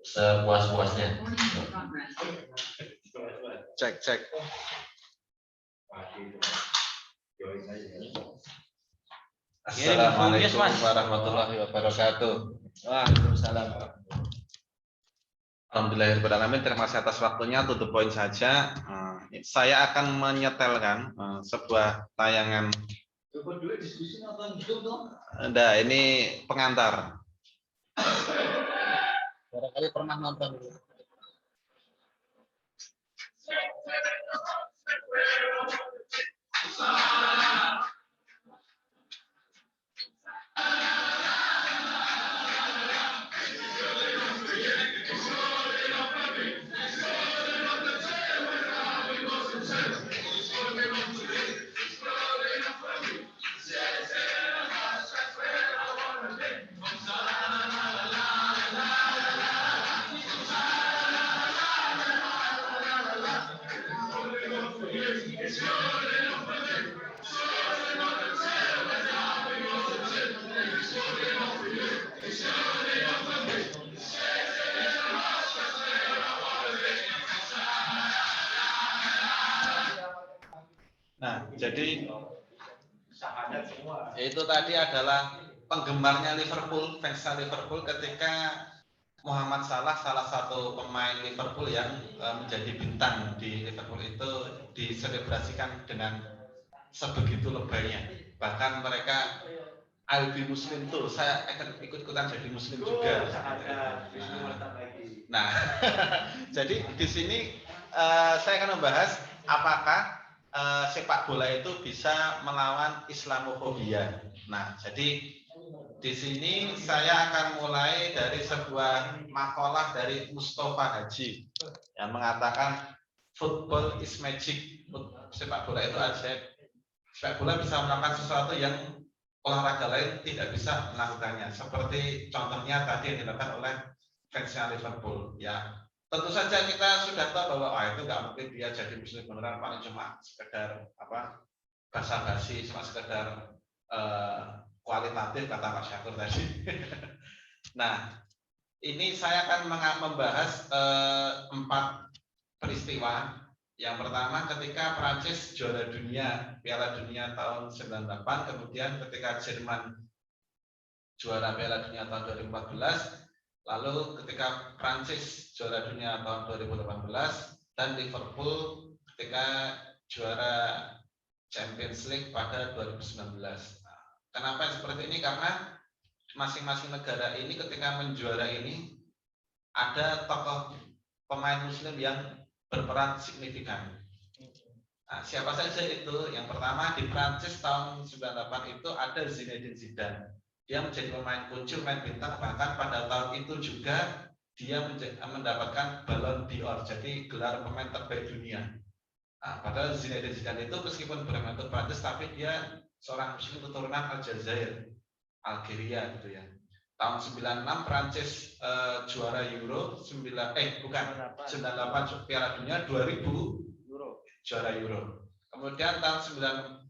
sepuas-puasnya. Cek. Assalamualaikum warahmatullahi wabarakatuh. Waalaikumsalam. Alhamdulillahirrahmanirrahim. Terima kasih atas waktunya. To the point saja. Saya akan menyetelkan sebuah tayangan. Nah, ini pengantar. Barangkali pernah nonton dulu. Nah, jadi itu tadi adalah penggemarnya Liverpool, fansnya Liverpool ketika Muhammad Salah, salah satu pemain Liverpool yang menjadi bintang di Liverpool itu diselebrasikan dengan sebegitu lebaynya. Bahkan mereka I'll be Muslim tuh, saya akan ikut-ikutan jadi Muslim juga. Nah, jadi di sini saya akan membahas apakah sepak bola itu bisa melawan Islamofobia. Nah, jadi di sini saya akan mulai dari sebuah makalah dari Mustafa Haji yang mengatakan football is magic. Sepak bola itu ajaib. Sepak bola bisa melakukan sesuatu yang olahraga lain tidak bisa melakukannya. Seperti contohnya tadi yang dilakukan oleh fansnya Liverpool. Ya, tentu saja kita sudah tahu bahwa itu nggak mungkin dia jadi muslim beneran, paling cuma sekedar basa-basi, cuma sekedar kualitatif kata Pak Syakur tadi. Nah, ini saya akan membahas 4 peristiwa. Yang pertama ketika Prancis juara dunia Piala Dunia tahun 98, kemudian ketika Jerman juara Piala Dunia tahun 2014. Lalu ketika Prancis juara dunia tahun 2018 dan Liverpool ketika juara Champions League pada 2019. Kenapa seperti ini? Karena masing-masing negara ini ketika menjuara ini ada tokoh pemain Muslim yang berperan signifikan. Nah, siapa saja itu? Yang pertama di Prancis tahun 98 itu ada Zinedine Zidane. Dia menjadi pemain kunci, pemain bintang, bahkan pada tahun itu juga dia mendapatkan Ballon d'Or, jadi gelar pemain terbaik dunia. Nah, padahal Zinedine Zidane itu meskipun bermain untuk Prancis, tapi dia seorang Muslim keturunan Aljazair, Algeria gitu ya. Tahun 96 Prancis juara Euro, 98 Piala Dunia, 2000 juara Euro. Kemudian tahun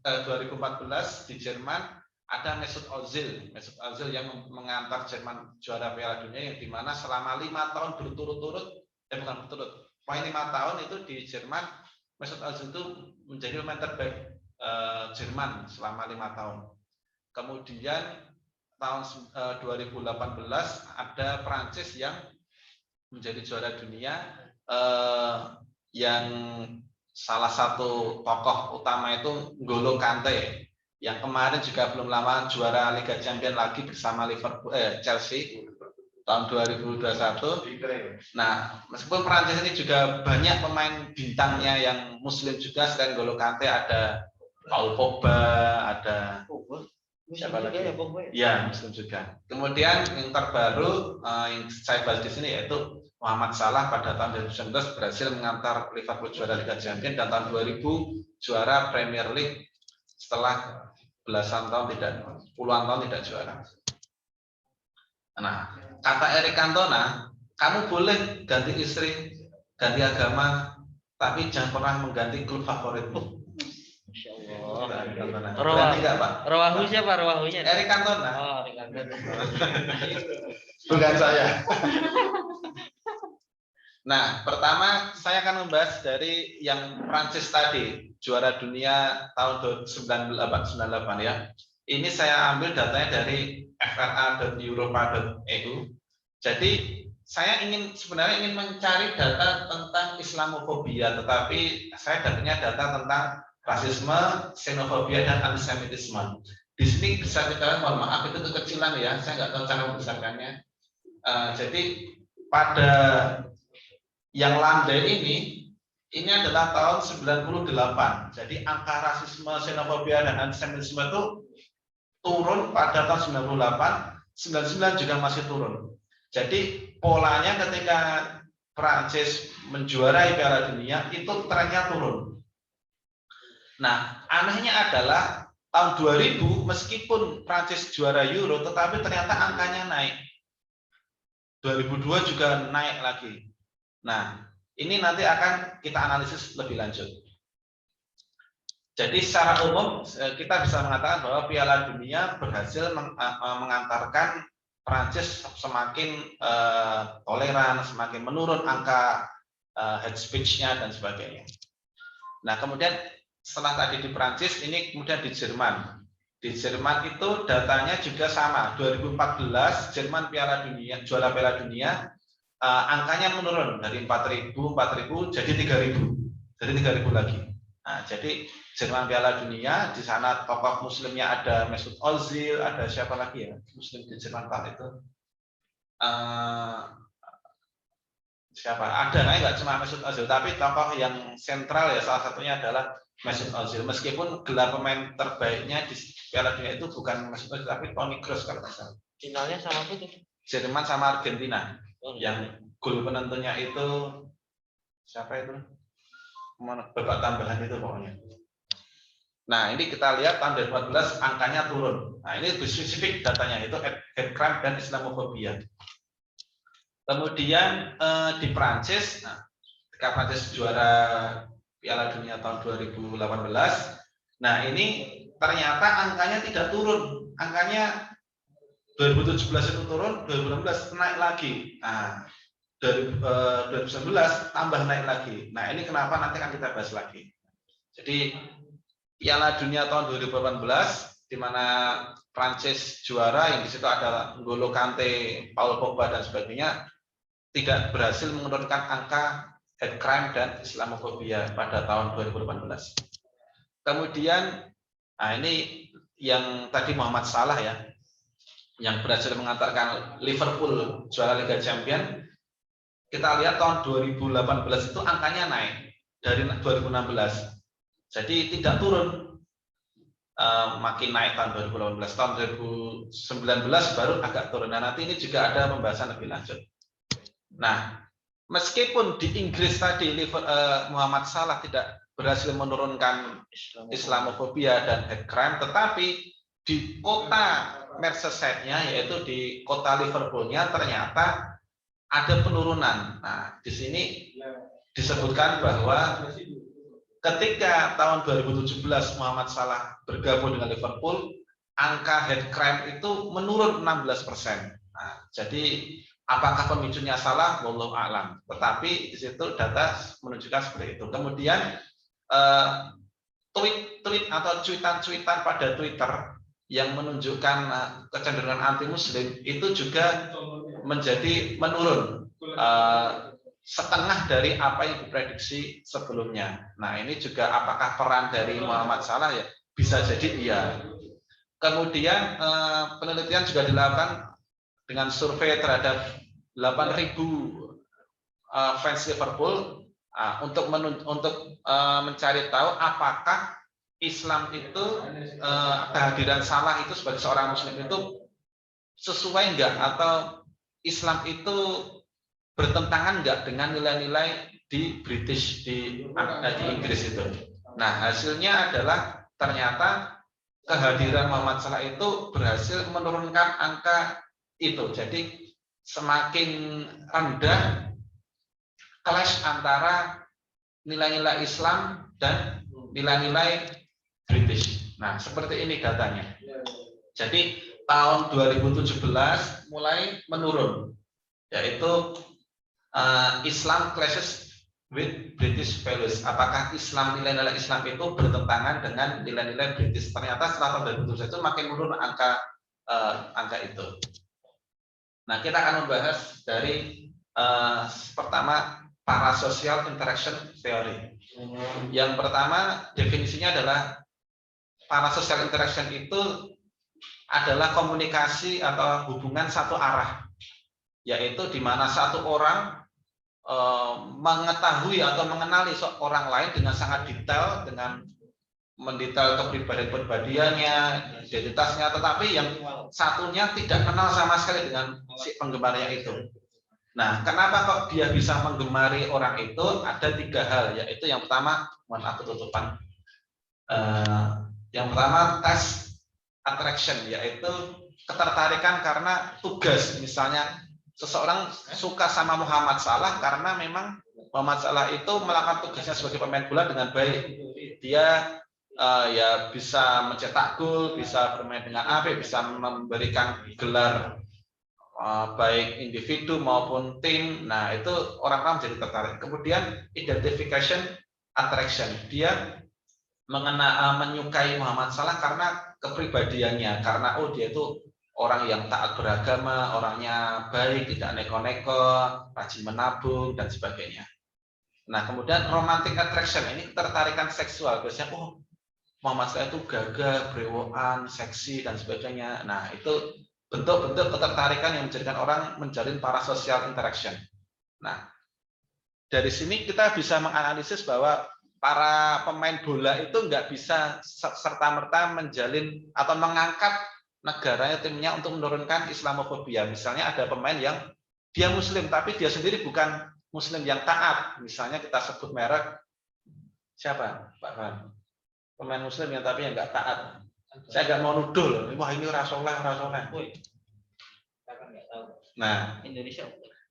2014 di Jerman ada Mesut Ozil yang mengantar Jerman juara Piala Dunia, yang dimana selama 5 tahun berturut-turut, poin 5 tahun itu di Jerman, Mesut Ozil itu menjadi pemain terbaik Jerman selama 5 tahun. Kemudian tahun 2018 ada Prancis yang menjadi juara dunia, yang salah satu tokoh utama itu N'Golo Kante, yang kemarin juga belum lama juara Liga Champions lagi bersama Liverpool, Chelsea tahun 2021. Nah, meskipun Prancis ini juga banyak pemain bintangnya yang Muslim juga, selain N'Golo Kante ada Paul Pogba, ada siapa lagi? Ya, Muslim juga. Kemudian yang terbaru yang saya bahas di sini yaitu Muhammad Salah pada tahun 2019 berhasil mengantar Liverpool juara Liga Champions, dan tahun 2000 juara Premier League setelah puluhan tahun tidak juara. Nah, kata Eric Cantona, kamu boleh ganti istri, ganti agama, tapi jangan pernah mengganti klub favoritmu. Masya Allah. Rawahu siapa rawahunya? Eric Cantona. Oh, Eric Cantona. Bukan saya. Nah, pertama saya akan membahas dari yang Prancis tadi, juara dunia tahun 1998 ya. Ini saya ambil datanya dari fra.europa.eu. Jadi saya sebenarnya ingin mencari data tentang Islamofobia, tetapi saya dapatnya data tentang rasisme, xenofobia, dan antisemitisme. Di sini bisa kita, mohon maaf itu kekecilan ya, saya nggak tahu cara membesarkannya. Jadi pada yang landai ini adalah tahun 98. Jadi angka rasisme, xenofobia, dan antisemitisme itu turun pada tahun 98, 99 juga masih turun. Jadi polanya ketika Prancis menjuarai Piala Dunia itu trennya turun. Nah, anehnya adalah tahun 2000 meskipun Prancis juara Euro tetapi ternyata angkanya naik. 2002 juga naik lagi. Nah, ini nanti akan kita analisis lebih lanjut. Jadi secara umum kita bisa mengatakan bahwa Piala Dunia berhasil mengantarkan Prancis semakin toleran, semakin menurun angka hate speech-nya dan sebagainya. Nah, kemudian setelah tadi di Prancis, ini kemudian di Jerman. Di Jerman itu datanya juga sama. 2014 Jerman juara Piala Dunia, angkanya menurun dari 4.000 jadi 3.000. Jadi 3.000 lagi. Nah, jadi Jerman Piala Dunia, di sana tokoh muslimnya ada Mesut Ozil, ada siapa lagi ya muslim di Jerman Pak itu? Siapa? Ada, nggak cuma Mesut Ozil, tapi tokoh yang sentral ya salah satunya adalah Mesut Ozil. Meskipun gelar pemain terbaiknya di Piala Dunia itu bukan Mesut Ozil, tapi Toni Kroos kalau nggak salah. Finalnya sama apa itu? Jerman sama Argentina. Yang gol penentunya itu siapa itu? Babak tambahan itu pokoknya. Nah, ini kita lihat tahun 2014 angkanya turun. Nah, ini lebih spesifik datanya, itu hate crime dan Islamofobia. Kemudian di Prancis, ketika Prancis juara Piala Dunia tahun 2018, nah ini ternyata angkanya tidak turun. Angkanya 2017 itu turun, 2016 naik lagi. Nah, 2019 tambah naik lagi. Nah, ini kenapa nanti akan kita bahas lagi. Jadi Piala Dunia tahun 2018 di mana Prancis juara, yang di situ ada N'Golo Kante, Paul Pogba dan sebagainya, tidak berhasil menurunkan angka hate crime dan Islamofobia pada tahun 2018. Kemudian, nah ini yang tadi Muhammad Salah ya, yang berhasil mengantarkan Liverpool juara Liga Champions. Kita lihat tahun 2018 itu angkanya naik dari 2016. Jadi tidak turun, makin naik tahun 2018. Tahun 2019 baru agak turun. Nah, nanti ini juga ada pembahasan lebih lanjut. Nah, meskipun di Inggris tadi Muhammad Salah tidak berhasil menurunkan Islamofobia dan hate crime, tetapi di kota Merseyside-nya, yaitu di kota Liverpool-nya, ternyata ada penurunan. Nah, di sini disebutkan bahwa ketika tahun 2017 Muhammad Salah bergabung dengan Liverpool, angka hate crime itu menurun 16%. Nah, jadi apakah pemicunya salah? Wallahu a'lam. Tetapi di situ data menunjukkan seperti itu. Kemudian tweet atau cuitan-cuitan pada Twitter yang menunjukkan kecenderungan anti-Muslim itu juga menjadi menurun. Setengah dari apa yang diprediksi sebelumnya. Nah, ini juga apakah peran dari Muhammad Salah ya? Bisa jadi iya. Kemudian penelitian juga dilakukan dengan survei terhadap 8.000 fans Liverpool untuk mencari tahu apakah Islam itu kehadiran Salah itu sebagai seorang Muslim itu sesuai enggak, atau Islam itu bertentangan enggak dengan nilai-nilai di British di Inggris itu. Nah, hasilnya adalah ternyata kehadiran Muhammad Salah itu berhasil menurunkan angka itu. Jadi semakin rendah clash antara nilai-nilai Islam dan nilai-nilai British. Nah, seperti ini datanya. Jadi tahun 2017 mulai menurun, yaitu Islam clashes with British values. Apakah nilai-nilai Islam itu bertentangan dengan nilai-nilai British? Ternyata setelah tahun 2007 itu makin menurun angka itu. Nah, kita akan membahas dari pertama parasocial interaction theory. Yang pertama definisinya adalah parasocial interaction itu adalah komunikasi atau hubungan satu arah, yaitu di mana satu orang mengetahui atau mengenali orang lain dengan sangat detail, dengan mendetail kepribadiannya, identitasnya, tetapi yang satunya tidak kenal sama sekali dengan si penggemarnya itu. Nah, kenapa kok dia bisa menggemari orang itu? Ada 3 hal, yaitu yang pertama, mohon aku tutupan. Yang pertama tes attraction, yaitu ketertarikan karena tugas. Misalnya seseorang suka sama Muhammad Salah karena memang Muhammad Salah itu melakukan tugasnya sebagai pemain bola dengan baik. Dia ya bisa mencetak gol, bisa bermain dengan apik, bisa memberikan gelar baik individu maupun tim. Nah, itu orang-orang menjadi tertarik. Kemudian identification attraction, dia menyukai Muhammad Salah karena kepribadiannya, karena dia itu orang yang taat beragama, orangnya baik, tidak neko-neko, rajin menabung dan sebagainya. Nah, kemudian romantic attraction, ini ketertarikan seksual. Biasanya Muhammad Salah itu gagah, brewokan, seksi dan sebagainya. Nah, itu bentuk-bentuk ketertarikan yang menjadikan orang menjalin parasocial interaction. Nah, dari sini kita bisa menganalisis bahwa para pemain bola itu nggak bisa serta-merta menjalin atau mengangkat negaranya, timnya untuk menurunkan Islamofobia. Misalnya ada pemain yang dia Muslim, tapi dia sendiri bukan Muslim yang taat. Misalnya kita sebut merek, siapa Pak Fan? Pemain Muslim yang tapi yang nggak taat. Saya nggak mau nuduh loh, wah ini rasoleh. Nah, Indonesia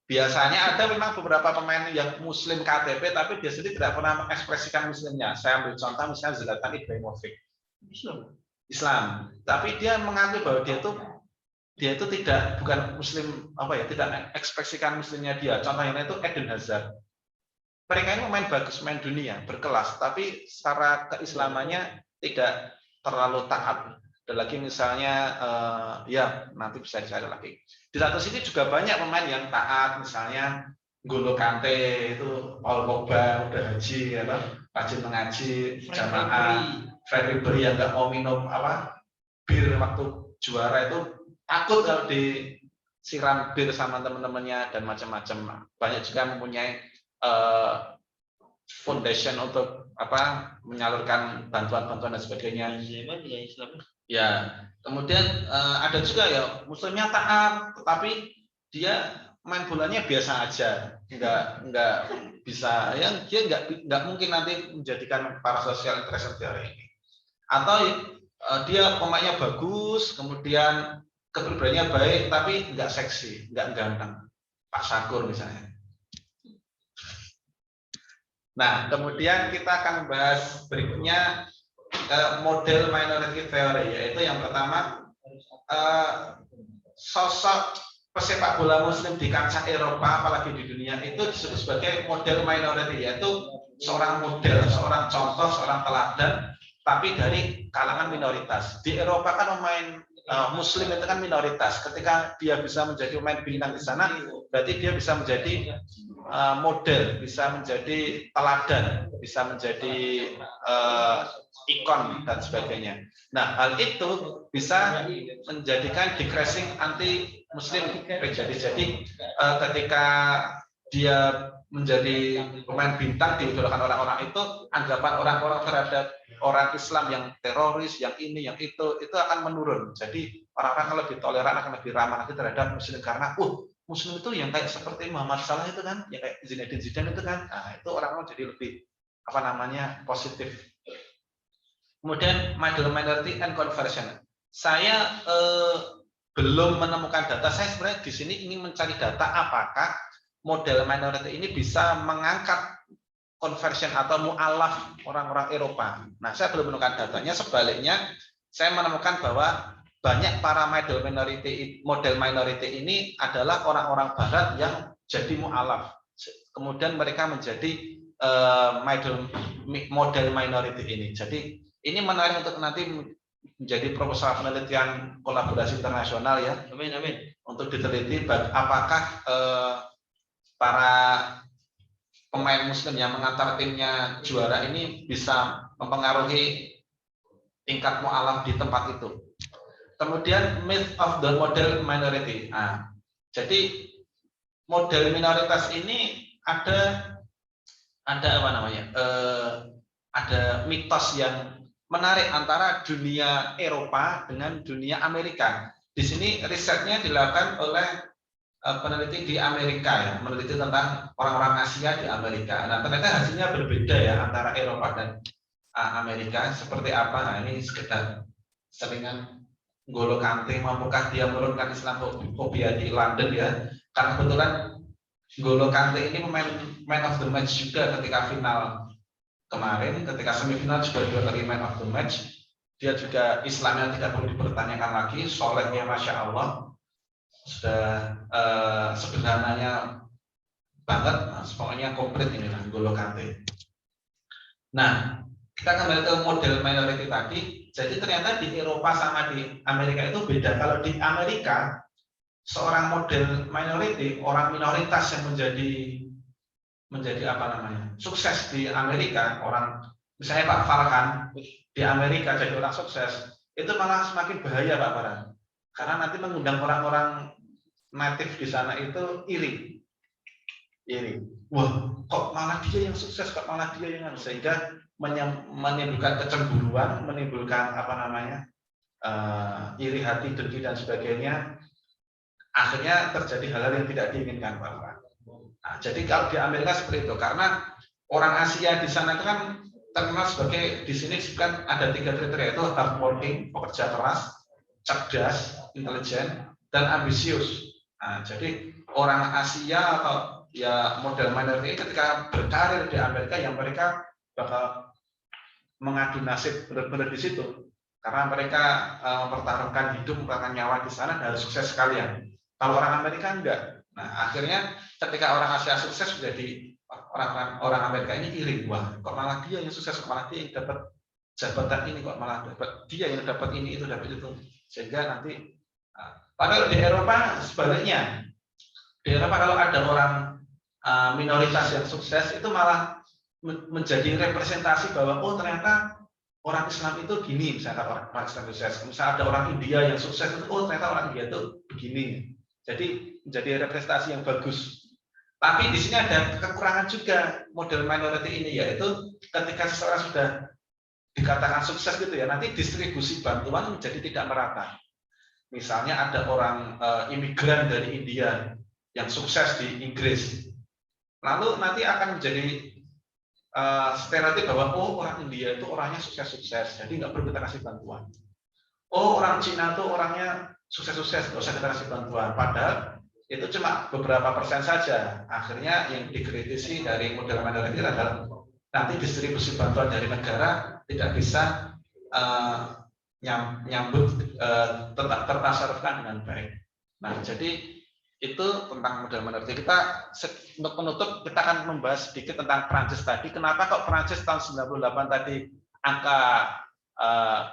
biasanya ada memang beberapa pemain yang Muslim KTP, tapi dia sendiri tidak pernah mengekspresikan Muslimnya. Saya ambil contoh misalnya Zlatan Ibrahimovic, Islam, tapi dia mengakui bahwa dia itu bukan Muslim, tidak mengekspresikan Muslimnya dia. Contohnya itu Eden Hazard. Mereka ini pemain bagus, pemain dunia, berkelas, tapi secara keislamannya tidak terlalu taat. Ada lagi misalnya, ya nanti bisa dicari lagi. Di satu sisi juga banyak pemain yang taat, misalnya N'Golo Kante itu, Paul Pogba udah haji, rajin mengaji, jamaah, Fred Ribery yang nggak mau minum bir waktu juara itu, takut kalau disiram bir sama teman-temannya dan macam-macam. Banyak juga mempunyai foundation untuk menyalurkan bantuan-bantuan dan sebagainya. Ya, kemudian ada juga ya Muslimnya taat, tetapi dia main bolanya biasa aja, nggak bisa, yang dia nggak mungkin nanti menjadikan parasocial interaction theory ini. Atau dia pemainnya bagus, kemudian kepribadiannya baik, tapi nggak seksi, nggak ganteng, Pak Syakur misalnya. Nah, kemudian kita akan membahas berikutnya model minority theory, yaitu yang pertama sosok pesepak bola Muslim di kancah Eropa, apalagi di dunia itu disebut sebagai model minority, yaitu seorang model, seorang contoh, seorang teladan, tapi dari kalangan minoritas. Di Eropa kan pemain Muslim itu kan minoritas. Ketika dia bisa menjadi pemain bintang di sana, berarti dia bisa menjadi model, bisa menjadi teladan, bisa menjadi ikon dan sebagainya. Nah, hal itu bisa menjadikan decreasing anti Muslim terjadi. Jadi ketika dia menjadi pemain bintang diidolakan orang-orang itu, anggapan orang-orang terhadap orang Islam yang teroris, yang ini, yang itu akan menurun. Jadi orang-orang akan lebih toleran, akan lebih ramah lagi terhadap Muslim karena Muslim itu yang kayak seperti Muhammad Salah itu kan, yang kayak Zinedine Zidane itu kan. Nah, itu orang-orang jadi lebih positif. Kemudian model minority and conversion. Saya belum menemukan data. Saya sebenarnya di sini ingin mencari data apakah model minority ini bisa mengangkat conversion atau mu'alaf orang-orang Eropa. Nah, saya belum menemukan datanya. Sebaliknya, saya menemukan bahwa banyak para model minority ini adalah orang-orang Barat yang jadi mu'alaf. kemudian mereka menjadi model minority ini. Jadi ini menarik untuk nanti menjadi proposal penelitian kolaborasi internasional ya. Amin, amin. Untuk diteliti apakah para pemain muslim yang mengantar timnya juara ini bisa mempengaruhi tingkat mu'alaf di tempat itu. Kemudian myth of the model minority. Nah, jadi model minoritas ini ada apa namanya? Ada mitos yang menarik antara dunia Eropa dengan dunia Amerika. Di sini risetnya dilakukan oleh peneliti di Amerika ya, meneliti tentang orang-orang Asia di Amerika. Nah, ternyata hasilnya berbeda ya antara Eropa dan Amerika. Seperti apa? Nah, ini sekedar selingan N'Golo Kante, mampukah dia menurunkan Islamophobia di London ya? Karena kebetulan N'Golo Kante ini pemain man of the match juga ketika final kemarin, ketika semifinal juga 2 kali man of the match. Dia juga Islamnya tidak perlu dipertanyakan lagi, solehnya Masya Allah, sudah sederhananya banget, pokoknya komplit ini lah N'Golo Kante. Nah, kita kembali ke model minority tadi. Jadi ternyata di Eropa sama di Amerika itu beda. Kalau di Amerika, seorang model minority, orang minoritas yang menjadi apa namanya, sukses di Amerika, orang misalnya Pak Farhan di Amerika jadi orang sukses, itu malah semakin bahaya Pak Farhan. Karena nanti mengundang orang-orang native di sana itu iri. Wah, kok malah dia yang sukses, kok malah dia yang sehingga menimbulkan kecemburuan, menimbulkan apa namanya iri hati, dengki dan sebagainya. Akhirnya terjadi hal-hal yang tidak diinginkan, Pak. Nah, jadi kalau di Amerika seperti itu, karena orang Asia di sana itu kan terkenal sebagai, di sini kan ada 3 kriteria, itu hardworking, pekerja keras, cerdas, intelijen, dan ambisius. Nah, jadi orang Asia atau ya model minority ketika berkarir di Amerika, yang mereka bakal mengadu nasib benar-benar di situ, karena mereka mempertaruhkan hidup, mempertaruhkan nyawa di sana dan harus sukses sekalian. Kalau orang Amerika enggak. Nah, akhirnya ketika orang Asia sukses menjadi orang Amerika ini iri, wah kok malah dia yang sukses, kok malah dia yang dapat jabatan ini, kok malah dapat dia yang dapat ini, itu dapat itu, sehingga nanti padahal di Eropa sebaliknya. Di Eropa kalau ada orang minoritas yang sukses itu malah menjadi representasi bahwa oh ternyata orang Islam itu gini, misalnya orang Islam sukses. Misalnya ada orang India yang sukses itu oh ternyata orang India itu begini. Jadi menjadi representasi yang bagus. Tapi di sini ada kekurangan juga model minority ini, yaitu ketika seseorang sudah dikatakan sukses gitu ya, nanti distribusi bantuan menjadi tidak merata. Misalnya ada orang imigran dari India yang sukses di Inggris, lalu nanti akan menjadi stereotip bahwa oh orang India itu orangnya sukses-sukses, jadi nggak perlu kita kasih bantuan. Oh orang Cina tuh orangnya sukses-sukses, nggak usah kita kasih bantuan. Padahal itu cuma beberapa persen saja. Akhirnya yang dikritisi dari model minority adalah nanti distribusi bantuan dari negara tidak bisa nyambut tertasarufkan dengan baik. Nah, jadi itu tentang model minority. Kita untuk penutup kita akan membahas sedikit tentang Prancis tadi. Kenapa kok Prancis tahun 98 tadi angka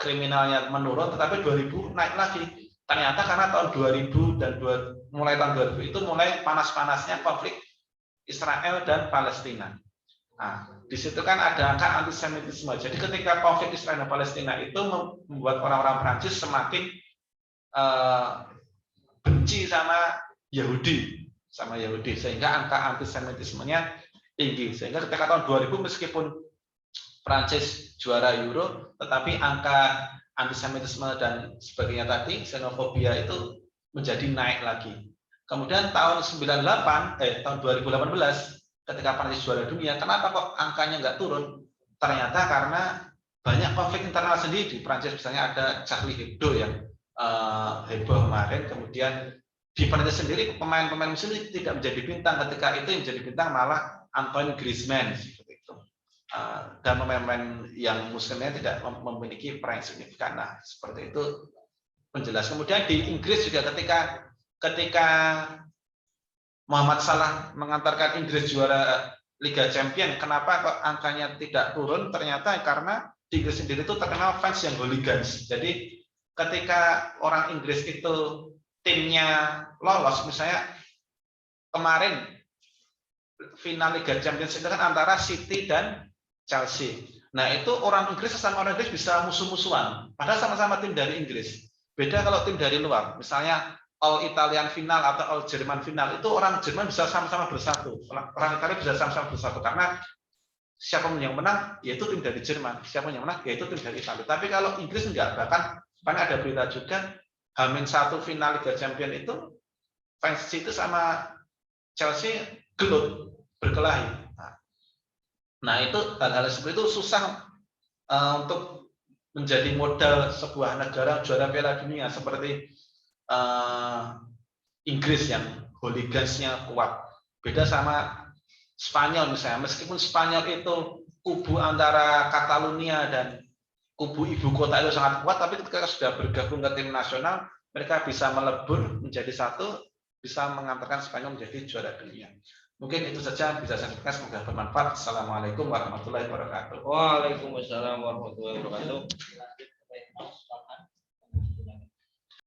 kriminalnya menurun, tetapi 2000 naik lagi? Ternyata karena tahun 2000 dan mulai tahun 2000 itu mulai panas-panasnya konflik Israel dan Palestina. Nah, di situ kan ada angka antisemitisme. Jadi ketika konflik Israel dan Palestina itu membuat orang-orang Prancis semakin benci sama Yahudi, sehingga angka antisemitismenya tinggi. Sehingga ketika tahun 2000 meskipun Prancis juara Euro, tetapi angka antisemitisme dan sebagainya tadi, xenofobia itu menjadi naik lagi. Kemudian tahun 2018 ketika Prancis juara dunia, kenapa kok angkanya nggak turun? Ternyata karena banyak konflik internal sendiri di Prancis. Misalnya ada Charlie Hebdo yang heboh kemarin, kemudian di Prancis sendiri pemain-pemain muslim tidak menjadi bintang, ketika itu yang menjadi bintang malah Antoine Griezmann seperti itu. Dan pemain-pemain yang muslimnya tidak memiliki peran yang signifikan. Nah, seperti itu penjelas. Kemudian di Inggris juga ketika Muhammad Salah mengantarkan Inggris juara Liga Champion, kenapa kok angkanya tidak turun? Ternyata karena di Inggris sendiri itu terkenal fans yang hooligans. Jadi ketika orang Inggris itu timnya lolos, misalnya kemarin final Liga Champions itu kan antara City dan Chelsea. Nah itu orang Inggris sama orang Inggris bisa musuh-musuhan, padahal sama-sama tim dari Inggris. Beda kalau tim dari luar, misalnya All Italian final atau All Jerman final, itu orang Jerman bisa sama-sama bersatu, orang Italia bisa sama-sama bersatu, karena siapa yang menang yaitu tim dari Jerman, siapa yang menang yaitu tim dari Italia. Tapi kalau Inggris enggak, bahkan ada berita juga H-1 final Liga Champion itu fans City sama Chelsea gelut berkelahi. Nah itu hal-hal seperti itu susah untuk menjadi modal sebuah negara juara Piala Dunia seperti Inggris yang hooligansnya kuat. Beda sama Spanyol misalnya, meskipun Spanyol itu kubu antara Catalunya dan kubu ibu kota itu sangat kuat, tapi ketika sudah bergabung ke tim nasional, mereka bisa melebur menjadi satu, bisa mengantarkan Spanyol menjadi juara dunia. Mungkin itu saja bisa saya sampaikan, semoga bermanfaat. Assalamualaikum warahmatullahi wabarakatuh. Waalaikumsalam warahmatullahi wabarakatuh.